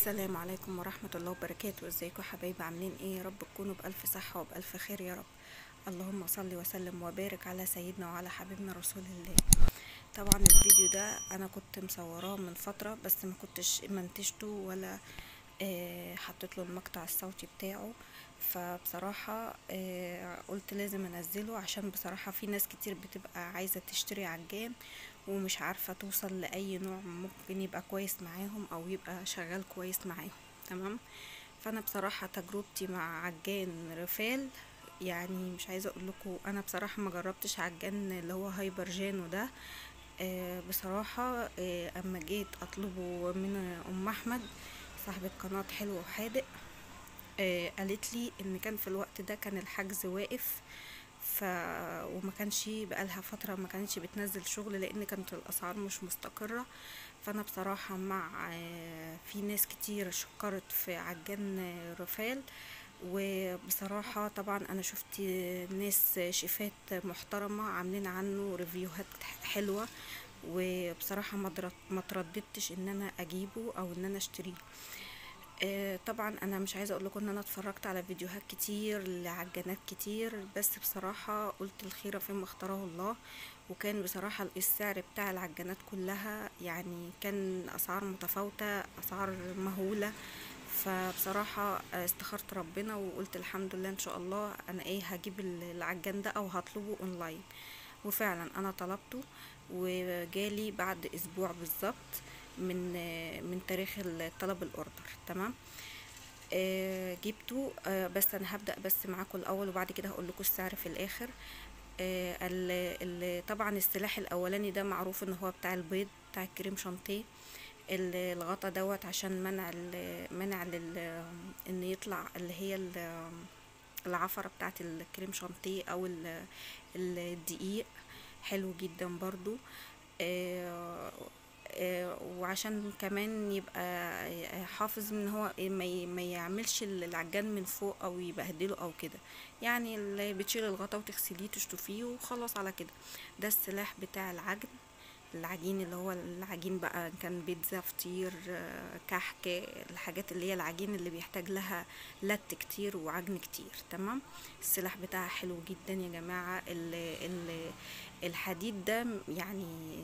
السلام عليكم ورحمة الله وبركاته. ازيكم يا حبايبي؟ عاملين ايه؟ يا رب تكونوا بألف صحة وبألف خير يا رب. اللهم صل وسلم وبارك على سيدنا وعلى حبيبنا رسول الله. طبعا الفيديو ده انا كنت مصوراه من فترة، بس ما كنتش منتجته ولا حطيت له المقطع الصوتي بتاعه. فبصراحة قلت لازم انزله، عشان بصراحة في ناس كتير بتبقى عايزة تشتري عجان ومش عارفة توصل لأي نوع ممكن يبقى كويس معاهم أو يبقى شغال كويس معاهم. تمام. فأنا بصراحة تجربتي مع عجان رفال، يعني مش عايزة اقول لكم، انا بصراحة ما جربتش عجان اللي هو هايبر جانو ده. بصراحة اما جيت اطلبه من ام احمد صاحبة قناة حلو وحادق، قالت لي ان كان في الوقت ده كان الحجز واقف. ف وما كانش بقالها فترة ما كانتش بتنزل شغل لان كانت الاسعار مش مستقرة. فانا بصراحة مع في ناس كتير شكرت في عجان رفال. وبصراحة طبعا انا شفت ناس شيفات محترمة عاملين عنه ريفيوهات حلوة، وبصراحة ما ترددتش ان انا اجيبه او ان انا اشتريه. طبعا انا مش عايزه اقول لكم ان انا اتفرجت على فيديوهات كتير لعجانات كتير، بس بصراحه قلت الخيره فيما اختاره الله. وكان بصراحه السعر بتاع العجانات كلها يعني كان اسعار متفاوته، اسعار مهوله. فبصراحه استخرت ربنا وقلت الحمد لله، ان شاء الله انا هجيب العجان ده او هطلبه اونلاين. وفعلا انا طلبته وجالي بعد اسبوع بالظبط من تاريخ طلب الاوردر. تمام. جبته. بس انا هبدأ بس معاكم الاول وبعد كده هقول لكم السعر في الاخر. طبعا السلاح الاولاني ده معروف ان هو بتاع البيض، بتاع الكريم شانتيه. الغطا دوت عشان منع ان يطلع اللي هي العفرة بتاعت الكريم شانتيه او الدقيق. حلو جدا برضو. آه، وعشان كمان يبقى حافظ ان هو ما يعملش العجان من فوق او يبهدله او كده. يعني اللي بتشيل الغطا وتغسليه تشطفيه وخلاص على كده. ده السلاح بتاع العجين اللي هو العجين بقى، كان بيتزا، فطير، كحك، الحاجات اللي هي العجين اللي بيحتاج لها لت كتير وعجن كتير. تمام. السلاح بتاعها حلو جدا يا جماعة. الحديد ده يعني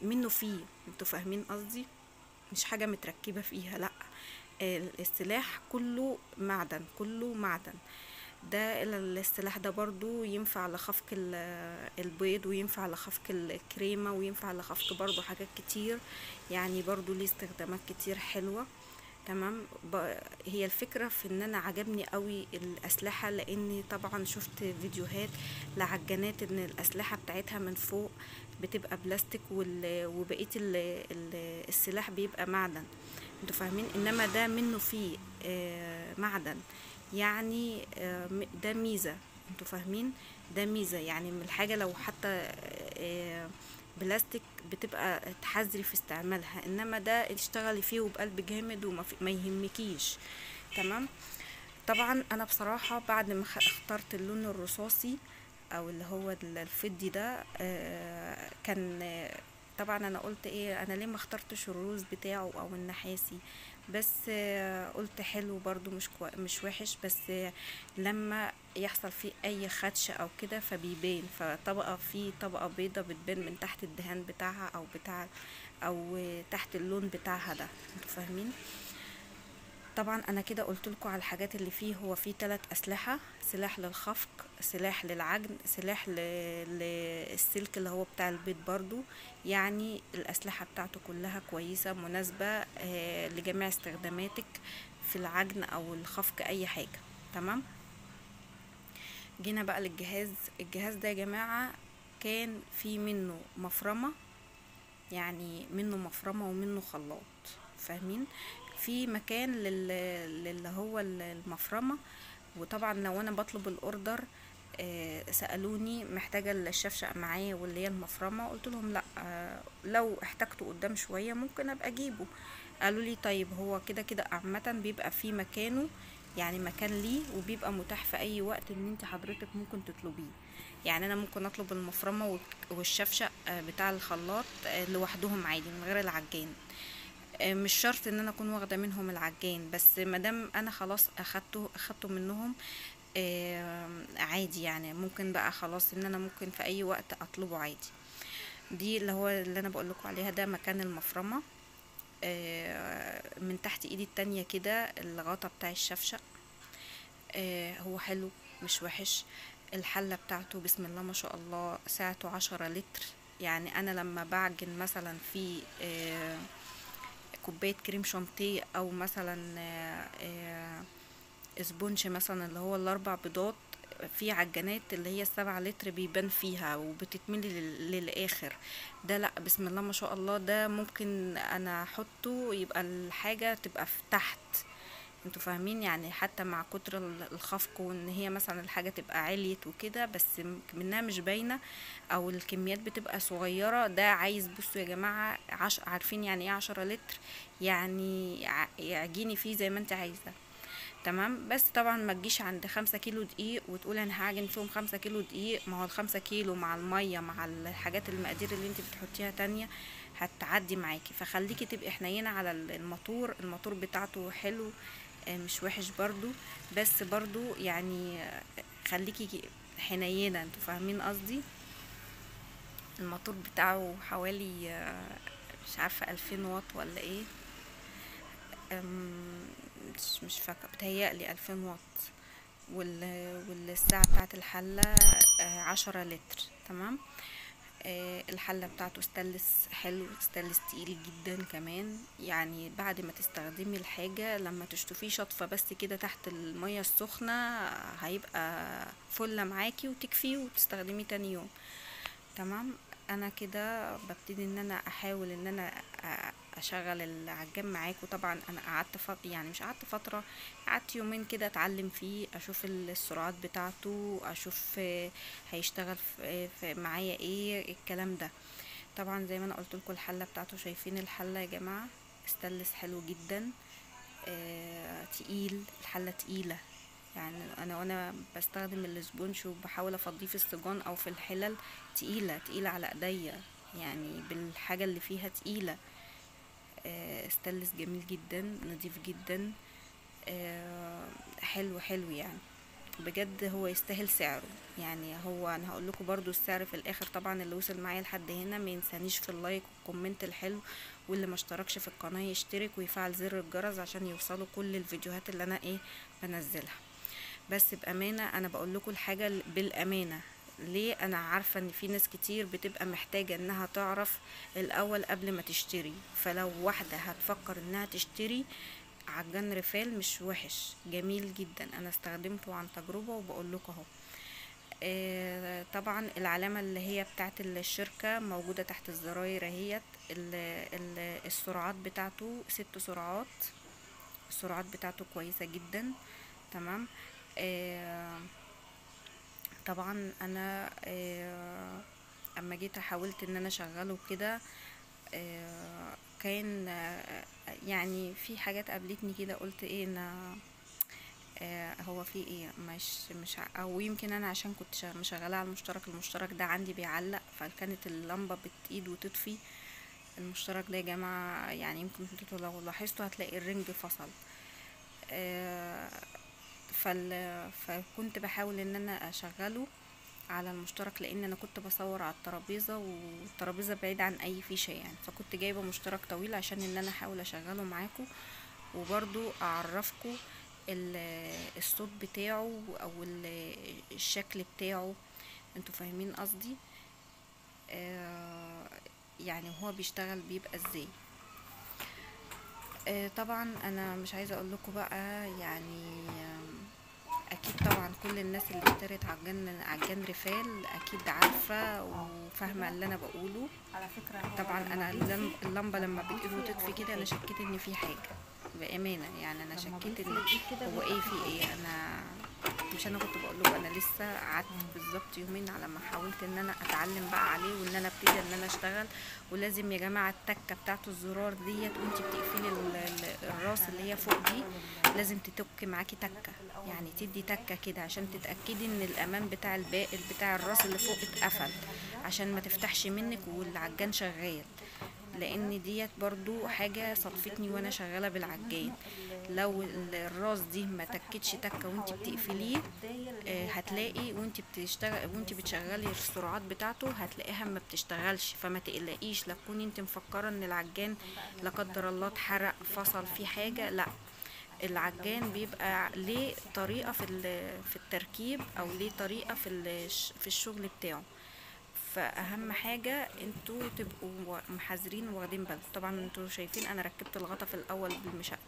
منه فيه، انتوا فاهمين قصدي؟ مش حاجة متركبة فيها، لا. السلاح كله معدن، كله معدن. ده السلاح ده برضو ينفع لخفق البيض، وينفع لخفق الكريمة، وينفع لخفق برضو حاجات كتير. يعني برضو ليه استخدامات كتير حلوة. تمام. هي الفكرة في ان انا عجبني قوي الاسلحة، لاني طبعا شفت فيديوهات لعجانات ان الاسلحة بتاعتها من فوق بتبقى بلاستيك، وبقية السلاح بيبقى معدن. انتوا فاهمين؟ انما ده منه فيه معدن. يعني ده ميزة. انتوا فاهمين؟ ده ميزة، يعني من الحاجة لو حتى بلاستيك بتبقى تحذري في استعمالها، انما ده تشتغلي فيه وبقلب جامد ما يهمكيش. تمام. طبعا انا بصراحة بعد ما اخترت اللون الرصاصي او اللي هو الفضي ده، كان طبعا انا قلت انا ليه ما اخترتش الروز بتاعه او النحاسي؟ بس قلت حلو برضو، مش وحش، بس لما يحصل فيه اي خدش او كده فبيبان، فطبقة فيه طبقة بيضة بتبان من تحت الدهان بتاعها او تحت اللون بتاعها ده. انتوا فاهمين؟ طبعا انا كده قلت لكم على الحاجات اللي فيه. هو فيه 3 اسلحة: سلاح للخفق، سلاح للعجن، سلاح للسلك اللي هو بتاع البيض برضو. يعني الاسلحة بتاعته كلها كويسة، مناسبة لجميع استخداماتك في العجن او الخفق اي حاجة. تمام. جينا بقى للجهاز. الجهاز ده يا جماعة كان فيه منه مفرمة، يعني منه مفرمة ومنه خلاط. فاهمين؟ في مكان للي هو المفرمة. وطبعا لو انا بطلب الاوردر سألوني محتاجة الشفشق معايا واللي هي المفرمة، قلت لهم لا، لو احتاجته قدام شوية ممكن ابقى اجيبه. قالوا لي طيب، هو كده كده عامة بيبقى في مكانه، يعني مكان ليه، وبيبقى متاح في اي وقت ان انت حضرتك ممكن تطلبيه. يعني انا ممكن اطلب المفرمة والشفشق بتاع الخلاط لوحدهم عادي من غير العجان. مش شرط ان انا اكون واخده منهم العجان، بس مادام انا خلاص اخدته منهم عادي يعني، ممكن بقى خلاص ان انا ممكن في اي وقت اطلبه عادي. دي اللي هو اللي انا بقولكوا عليها، ده مكان المفرمه. من تحت ايدي التانية كده الغطا بتاع الشفشق. هو حلو مش وحش. الحلة بتاعته بسم الله ما شاء الله سعته 10 لتر. يعني انا لما بعجن مثلا في كوباية كريم شانتيه، او مثلا اسبونج مثلا اللي هو ال4 بيضات، في عجانات اللي هي ال7 لتر بيبان فيها وبتتملي للاخر. ده لا بسم الله ما شاء الله، ده ممكن انا احطه يبقى الحاجة تبقى في تحت. انتوا فاهمين يعني، حتى مع كتر الخفق وان هي مثلا الحاجة تبقى عليت وكده بس منها مش باينة، او الكميات بتبقى صغيرة. ده عايز بصوا يا جماعة، عارفين يعني ايه 10 لتر؟ يعني يعجيني فيه زي ما انت عايزة. تمام. بس طبعا ما تجيش عند 5 كيلو دقيق وتقول انا هعجن فيهم 5 كيلو دقيق، ما هو ال5 كيلو مع المية مع الحاجات المقادير اللي انت بتحطيها تانية هتعدي معاكي. فخليكي تبقي حنينة على الموتور بتاعته حلو، مش وحش برضو، بس برضو يعني خليكي حنينة. انتوا فاهمين قصدي. الموتور بتاعه حوالي مش عارفة 2000 واط ولا ايه، مش فاكرة، بتهيألي 2000 واط. والساعة بتاعت الحلة 10 لتر. تمام. الحلة بتاعته ستانلس حلو، ستانلس تقيل جدا كمان. يعني بعد ما تستخدمي الحاجة لما تشطفيه شطفة بس كده تحت المية السخنة هيبقى فلة معاكي وتكفيه وتستخدميه تاني يوم. تمام. انا كده ببتدي ان انا احاول ان انا اشغل العجان معاكم. طبعا انا قعدت يعني مش قعدت فتره، قعدت يومين كده اتعلم فيه، اشوف السرعات بتاعته، اشوف هيشتغل معايا ايه الكلام ده. طبعا زي ما انا قلت لكم الحله بتاعته، شايفين الحله يا جماعه، استانلس حلو جدا. تقيل، الحله تقيله. يعني انا وانا بستخدم الاسبونج وبحاول افضيه في السجان او في الحلل، تقيله تقيله على ايديا، يعني بالحاجه اللي فيها تقيله. استانلس جميل جدا، نظيف جدا. حلو حلو يعني، بجد هو يستاهل سعره. يعني هو انا هقول لكم برضو السعر في الاخر. طبعا اللي وصل معايا لحد هنا ما ينسانيش في اللايك والكومنت الحلو، واللي ما اشتركش في القناه يشترك ويفعل زر الجرس عشان يوصلوا كل الفيديوهات اللي انا بنزلها. بس بامانه انا بقول لكم الحاجه بالامانه. ليه؟ انا عارفه ان في ناس كتير بتبقى محتاجه انها تعرف الاول قبل ما تشتري. فلو واحده هتفكر انها تشتري عجان رفال، مش وحش، جميل جدا. انا استخدمته عن تجربه وبقول لكم اهو. طبعا العلامه اللي هي بتاعت الشركه موجوده تحت الزراير اهيت. السرعات بتاعته 6 سرعات، السرعات بتاعته كويسه جدا. تمام. طبعا انا اما جيت حاولت ان انا اشغله كده، كان يعني في حاجات قابلتني كده، قلت ايه انا هو في ايه، مش او يمكن انا عشان كنت مشغلاه على المشترك ده عندي بيعلق، فكانت اللمبه بتقيد وتطفي. المشترك ده يا جماعه يعني يمكن انتوا لو لاحظتوا هتلاقي الرنج فصل. فكنت بحاول ان انا اشغله على المشترك، لان انا كنت بصور على الترابيزه والترابيزه بعيده عن اي فيشه يعني، فكنت جايبه مشترك طويل عشان ان انا احاول اشغله معاكم وبرضو اعرفكم الصوت بتاعه او الشكل بتاعه. انتوا فاهمين قصدي. يعني هو بيشتغل بيبقى ازاي. طبعا انا مش عايزه اقول لكم بقى يعني اكيد طبعا كل الناس اللي اشترت عجان رفال اكيد عارفه وفاهمه اللي انا بقوله. على فكرة طبعا انا اللمبه لما بتقيد وتطفي كده انا شكيت ان في حاجه بامانه. يعني انا شكيت ان هو ايه في ايه. انا مش انا كنت بقول لكم انا لسه قعدت بالظبط يومين على ما حاولت ان انا اتعلم بقى عليه وان انا ابتدي ان انا اشتغل. ولازم يا جماعه التكه بتاعته الزرار ديت وانت بتقفلي الراس اللي هي فوق دي لازم تتك معاكي تكه، يعني تدي تكه كده عشان تتاكدي ان الامام بتاع الباقي بتاع الراس اللي فوق اتقفل عشان ما تفتحش منك والعجان شغال. لان ديت برضو حاجة صدفتني وانا شغالة بالعجان. لو الراس دي ما تكتش تكة وانت بتقفليه، هتلاقي وانت بتشغلي السرعات بتاعته هتلاقيها ما بتشتغلش. فما تقلقيش، لا تكوني انت مفكرة ان العجان لا قدر الله اتحرق فصل في حاجة، لا. العجان بيبقى ليه طريقة في التركيب، او ليه طريقة في الشغل بتاعه. فاهم حاجة انتوا تبقوا محذرين واخدين بالكم. طبعا انتوا شايفين انا ركبت الغطا في الاول بالمشقلب،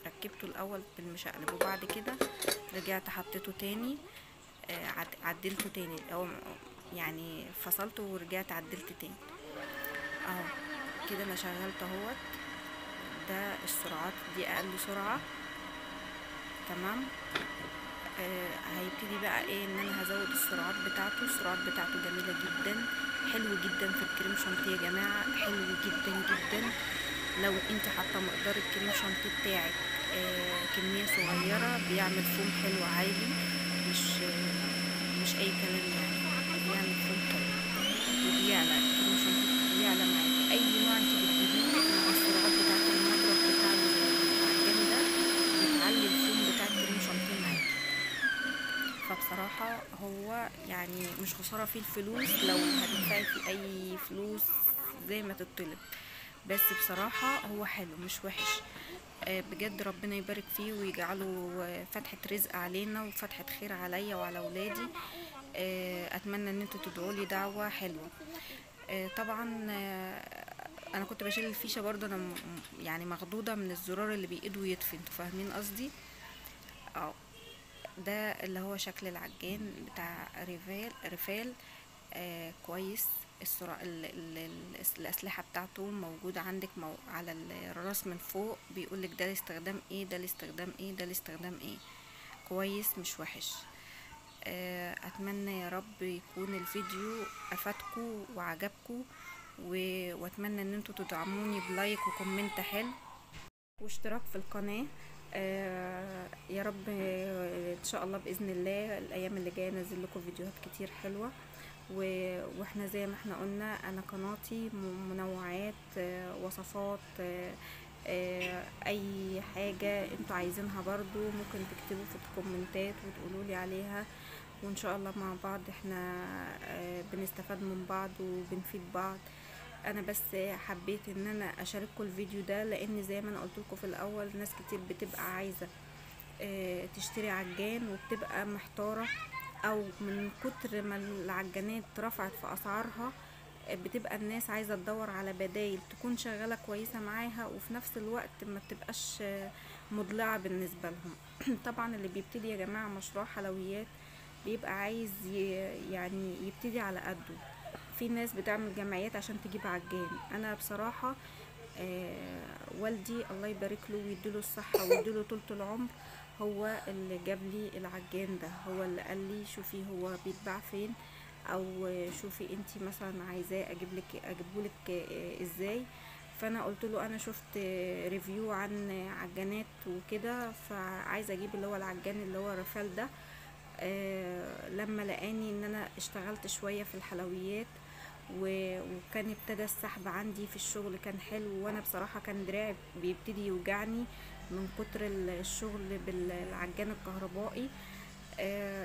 ركبته الاول بالمشقلب وبعد كده رجعت حطيته تاني، عدلته تاني، او يعني فصلته ورجعت عدلت تاني اهو. كده انا شغلت اهوت. ده السرعات دي اقل سرعة، تمام. هيبتدي بقى ايه ان انا هزود السرعات بتاعته. السرعات بتاعته جميلة جدا، حلو جدا في الكريم شانتيه يا جماعة، حلو جدا جدا. لو انت حاطه مقدار الكريم شانتيه بتاعك كمية صغيرة بيعمل فوم حلو عالي، مش اي كلام يعني، بيعمل فوم حلو وبيعلى الكريم شانتيه، بيعلى معاكي اي نوع انت بتجيبيه مع السرعات بتاعة المضرب بتاع العجان ده، بتعلي الفوم بتاع الكريم شانتيه معاكي. فبصراحة هو يعني مش خسارة فيه الفلوس لو هتدفعي فيه اي فلوس زي ما تطلب، بس بصراحة هو حلو مش وحش. بجد ربنا يبارك فيه ويجعله فتحة رزق علينا وفتحة خير عليا وعلى ولادي. اتمنى ان انتوا تدعوا لي دعوة حلوة. طبعا انا كنت بشيل الفيشة برضه، انا يعني مخضوضة من الزرار اللي بايده يطفي، انتوا فاهمين قصدي. اه، ده اللي هو شكل العجان بتاع ريفال. كويس. السرعة الأسلحة بتاعته موجودة عندك على الراس من فوق، بيقولك ده لاستخدام ايه، ده لاستخدام ايه، ده لاستخدام ايه. كويس مش وحش. اتمنى يا رب يكون الفيديو افادكم وعجبكم، واتمنى ان انتوا تدعموني بلايك وكومنت حلو واشتراك في القناة. يا رب ان شاء الله باذن الله الايام اللي جايه انزل لكم فيديوهات كتير حلوه. واحنا زي ما احنا قلنا انا قناتي منوعات، وصفات، اي حاجه انتوا عايزينها برضو ممكن تكتبوا في الكومنتات وتقولوا لي عليها، وان شاء الله مع بعض احنا بنستفاد من بعض وبنفيد بعض. انا بس حبيت ان انا اشارككم الفيديو ده، لان زي ما انا قلت لكم في الاول ناس كتير بتبقى عايزه تشتري عجان وبتبقى محتاره، او من كتر ما العجانات رفعت في اسعارها بتبقى الناس عايزه تدور على بدايل تكون شغاله كويسه معاها وفي نفس الوقت ما تبقاش مضلعه بالنسبه لهم. طبعا اللي بيبتدي يا جماعه مشروع حلويات بيبقى عايز يعني يبتدي على قده. في ناس بتعمل جمعيات عشان تجيب عجان. انا بصراحة والدي الله يبارك له ويديله الصحة ويديله طولة العمر هو اللي جاب لي العجان ده، هو اللي قال لي شوفي هو بيتباع فين، او شوفي انتي مثلا عايزاه اجيبهولك ازاي. فانا قلت له انا شفت ريفيو عن عجانات وكده، فعايزه اجيب اللي هو العجان اللي هو رافال ده. لما لقاني ان انا اشتغلت شوية في الحلويات وكان ابتدى السحب عندي في الشغل كان حلو، وانا بصراحة كان دراعي بيبتدي يوجعني من كتر الشغل بالعجان الكهربائي،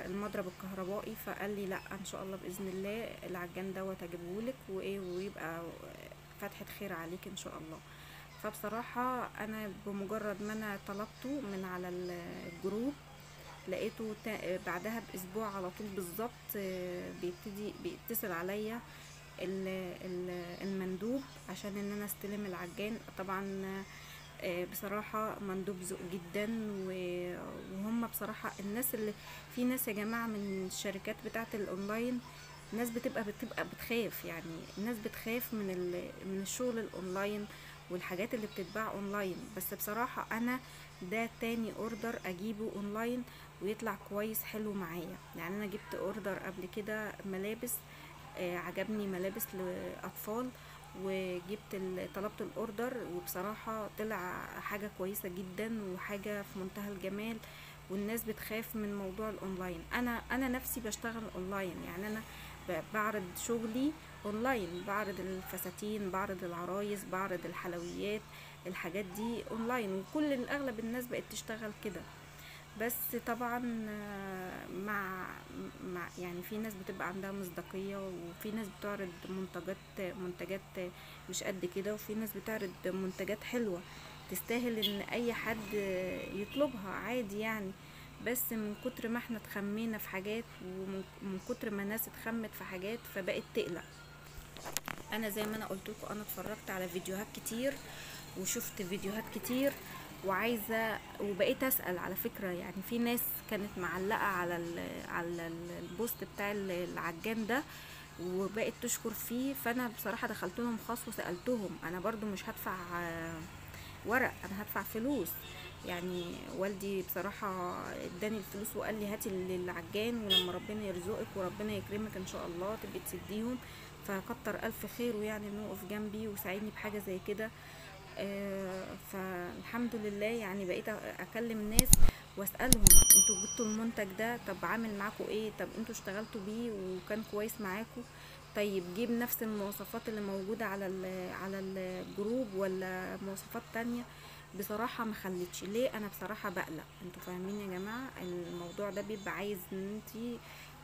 المضرب الكهربائي. فقال لي لا ان شاء الله باذن الله العجان دوت اجيبهولك وايه ويبقى فتحة خير عليك ان شاء الله. فبصراحة انا بمجرد ما انا طلبته من على الجروب لقيته بعدها باسبوع على طول بالظبط بيتصل عليا المندوب عشان ان انا استلم العجان. طبعا بصراحة مندوب ذوق جدا، وهم بصراحة الناس اللي في ناس يا جماعة من الشركات بتاعة الاونلاين، ناس بتبقى بتخاف، يعني الناس بتخاف من الشغل الاونلاين والحاجات اللي بتتباع اونلاين. بس بصراحة انا ده تاني اوردر اجيبه اونلاين ويطلع كويس حلو معايا. يعني انا جبت اوردر قبل كده ملابس، عجبني ملابس لاطفال وجبت طلبت الاوردر وبصراحة طلع حاجة كويسة جدا وحاجة في منتهى الجمال. والناس بتخاف من موضوع الاونلاين. انا نفسي بشتغل اونلاين، يعني انا بعرض شغلي اونلاين، بعرض الفساتين، بعرض العرايس، بعرض الحلويات، الحاجات دي اونلاين، وكل الاغلب الناس بقت تشتغل كده. بس طبعا مع يعني في ناس بتبقى عندها مصداقية، وفي ناس بتعرض منتجات مش قد كده، وفي ناس بتعرض منتجات حلوة تستاهل ان اي حد يطلبها عادي يعني. بس من كتر ما احنا اتخمينا في حاجات، ومن كتر ما الناس اتخمت في حاجات، فبقت تقلق. انا زي ما انا قلت لكم، انا اتفرجت على فيديوهات كتير وشفت فيديوهات كتير، وعايزه وبقيت اسال على فكره. يعني في ناس كانت معلقه البوست بتاع العجان ده، وبقت تشكر فيه. فانا بصراحه دخلت لهم خاص وسالتهم، انا برضو مش هدفع ورق، انا هدفع فلوس. يعني والدي بصراحة اداني الفلوس وقال لي هاتي العجان، ولما ربنا يرزقك وربنا يكرمك ان شاء الله تبقي تسديهم. فكتر الف خيره يعني انه وقف جنبي وساعدني بحاجة زي كده. فالحمد لله يعني بقيت اكلم ناس واسالهم انتوا جبتوا المنتج ده، طب عامل معاكم ايه، طب انتوا اشتغلتوا بيه وكان كويس معاكم، طيب جيب نفس المواصفات اللي موجودة على الجروب ولا مواصفات تانية. بصراحة ما خلتش. ليه؟ انا بصراحة بقلق. انتوا فاهمين يا جماعة؟ الموضوع ده بيبقى عايز ان انتي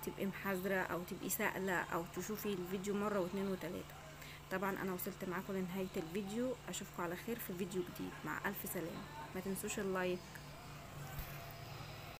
تبقي محذرة، او تبقي سائلة، او تشوفي الفيديو مرة واتنين وتلاتة. طبعا انا وصلت معاكم لنهاية الفيديو، اشوفكم على خير في فيديو جديد، مع الف سلامة. ما تنسوش اللايك.